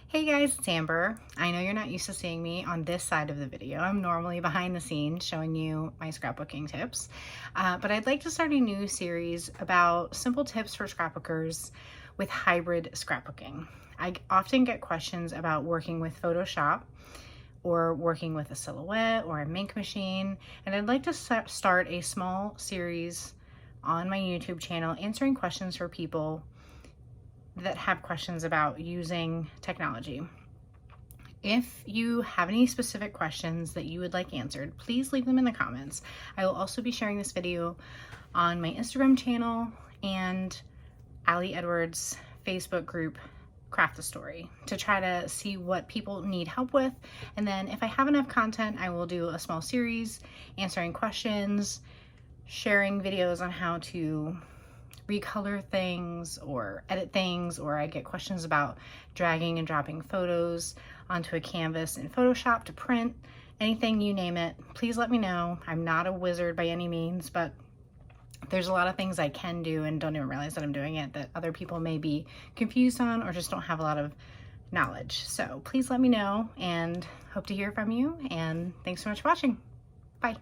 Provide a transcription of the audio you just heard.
Hey guys, it's Amber. I know you're not used to seeing me on this side of the video. I'm normally behind the scenes showing you my scrapbooking tips, but I'd like to start a new series about simple tips for scrapbookers with hybrid scrapbooking. I often get questions about working with Photoshop or working with a silhouette or a Mink machine, and I'd like to start a small series on my YouTube channel answering questions for people that have questions about using technology. If you have any specific questions that you would like answered, please leave them in the comments. I will also be sharing this video on my Instagram channel and Allie Edwards' Facebook group, Craft a Story, to try to see what people need help with. And then if I have enough content, I will do a small series answering questions, sharing videos on how to recolor things or edit things, or I get questions about dragging and dropping photos onto a canvas in Photoshop to print, anything, you name it, please let me know. I'm not a wizard by any means, but there's a lot of things I can do and don't even realize that I'm doing it that other people may be confused on or just don't have a lot of knowledge. So please let me know and hope to hear from you, and thanks so much for watching. Bye.